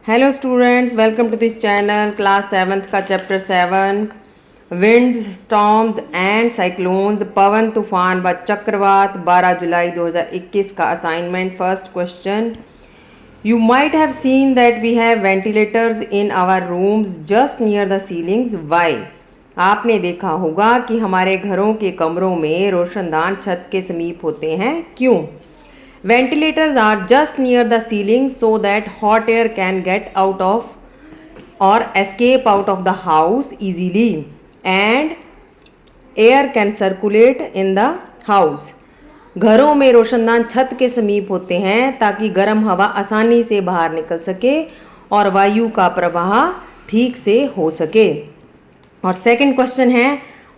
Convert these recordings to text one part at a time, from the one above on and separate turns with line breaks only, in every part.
Hello students, welcome to this channel. Class 7th का chapter 7 winds, storms and cyclones, पवन, तूफान व चक्रवात, 12 जुलाई 2021 का assignment. First question, you might have seen that we have ventilators in our rooms just near the ceilings, why? आपने देखा होगा कि हमारे घरों के कमरों में रोशनदान छत के समीप होते हैं, क्यों? Ventilators are just near the ceiling so that hot air can get out of or escape out of the house easily and air can circulate in the house. घरों में रोशनदान छत के समीप होते हैं ताकि गर्म हवा आसानी से बाहर निकल सके और वायु का प्रवाह ठीक से हो सके। और सेकंड क्वेश्चन है,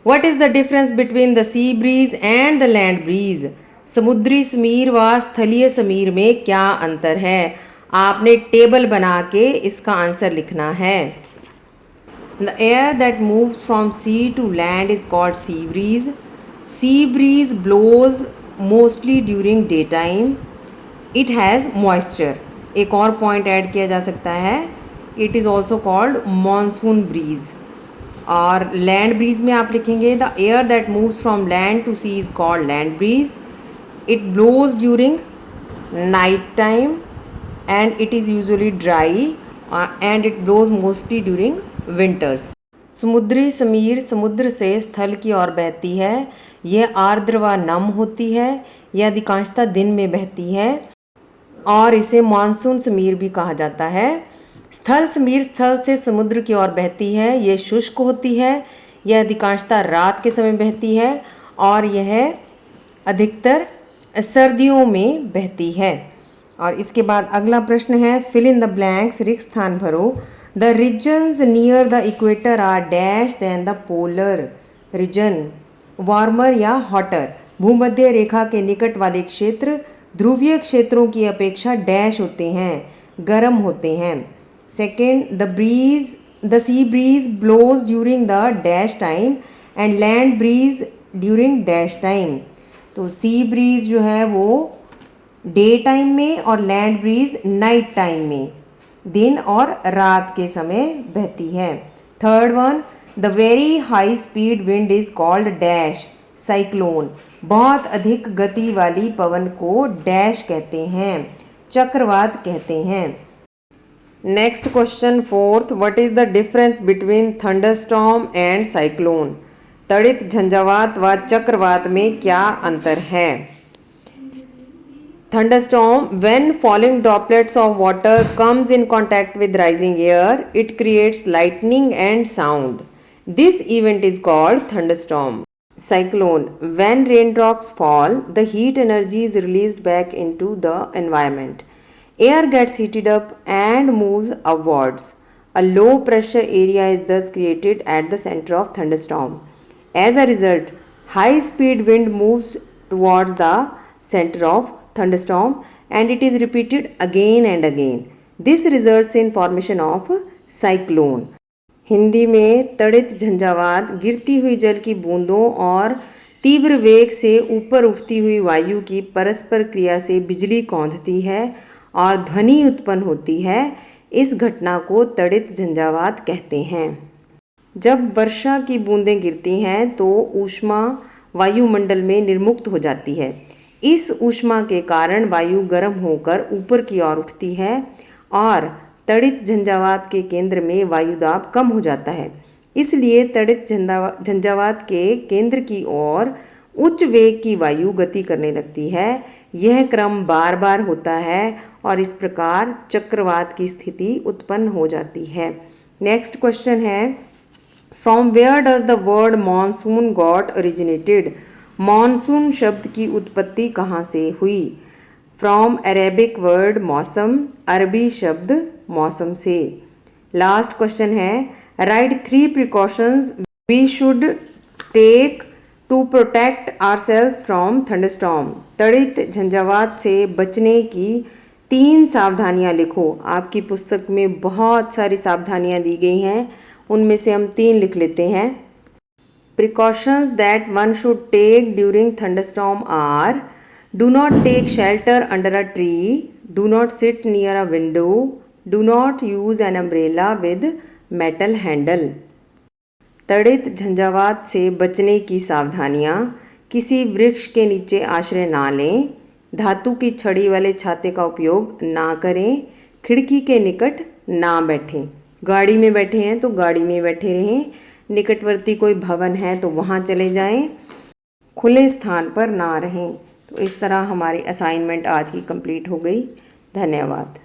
what is the difference between the sea breeze and the land breeze? समुद्री समीर व स्थलीय समीर में क्या अंतर है? आपने टेबल बना के इसका आंसर लिखना है। The air that moves from sea to land is called sea breeze. Sea breeze blows mostly during day time. It has moisture. एक और पॉइंट ऐड किया जा सकता है, it is also called monsoon breeze. और land breeze में आप लिखेंगे the air that moves from land to sea is called land breeze. It blows during night time and it is usually dry and it blows mostly during winters. समुद्री समीर समुद्र से स्थल की ओर बहती है। यह आर्द्र व नम होती है। यह अधिकांशतः दिन में बहती है और इसे मानसून समीर भी कहा जाता है। स्थल समीर स्थल से समुद्र की ओर बहती है। यह शुष्क होती है। यह अधिकांशतः रात के समय बहती है और यह अधिकतर सर्दियों में बहती है। और इसके बाद अगला प्रश्न है, फिल इन द ब्लैंक्स, रिक्त स्थान भरो। The regions near the equator are dash than the polar region, warmer or hotter? भूमध्य रेखा के निकट वाले क्षेत्र ध्रुवीय क्षेत्रों की अपेक्षा डैश होते हैं, गर्म होते हैं। Second, the sea breeze blows during the dash time and land breeze during dash time. तो सी ब्रीज जो है वो डे टाइम में और लैंड ब्रीज नाइट टाइम में, दिन और रात के समय बहती है। Third one, the very high speed wind is called dash, cyclone. बहुत अधिक गति वाली पवन को डैश कहते हैं, चक्रवात कहते हैं। Next question fourth, what is the difference between thunderstorm and cyclone? तड़ित, झंझावात व चक्रवात में क्या अंतर है? Thunderstorm, when falling droplets of water comes in contact with rising air, it creates lightning and sound. This event is called thunderstorm. Cyclone, when raindrops fall, the heat energy is released back into the environment. Air gets heated up and moves upwards. A low pressure area is thus created at the center of thunderstorm. As a result, high speed wind moves towards the center of thunderstorm and it is repeated again and again. This results in formation of cyclone. Hindi में तड़ित झंझावात गिरती हुई जल की बूंदों और तीव्र वेग से ऊपर उठती हुई वायु की परस्पर क्रिया से बिजली कौंधती है और ध्वनि उत्पन्न होती है। इस घटना को तड़ित झंझावात कहते हैं। जब वर्षा की बूंदें गिरती हैं तो ऊष्मा वायुमंडल में निर्मुक्त हो जाती है। इस ऊष्मा के कारण वायु गर्म होकर ऊपर की ओर उठती है और तड़ित झंझावात के केंद्र में वायुदाब कम हो जाता है। इसलिए तड़ित झंझावात के केंद्र की ओर उच्च वेग की वायु गति करने लगती है। यह क्रम बार बार होता है और इस प्रकार चक्रवात की स्थिति उत्पन्न हो जाती है। नेक्स्ट क्वेश्चन है, from where does the word monsoon got originated? Monsoon शब्द की उत्पत्ति कहाँ से हुई? फ्रॉम अरेबिक वर्ड मौसम, अरबी शब्द मौसम से। लास्ट क्वेश्चन है, write 3 precautions we should take to protect ourselves from thunderstorm. तड़ित झंझावात से बचने की 3 सावधानियां लिखो। आपकी पुस्तक में बहुत सारी सावधानियां दी गई हैं, उनमें से हम 3 लिख लेते हैं। Precautions that one should take during thunderstorm are: do not take shelter under a tree, do not sit near a window, do not use an umbrella with metal handle. तड़ित झंझावात से बचने की सावधानियाँ, किसी वृक्ष के नीचे आश्रय ना लें, धातु की छड़ी वाले छाते का उपयोग ना करें, खिड़की के निकट ना बैठें। गाड़ी में बैठे हैं तो गाड़ी में बैठे रहें, निकटवर्ती कोई भवन है तो वहाँ चले जाएं, खुले स्थान पर ना रहें। तो इस तरह हमारी असाइनमेंट आज की कंप्लीट हो गई। धन्यवाद।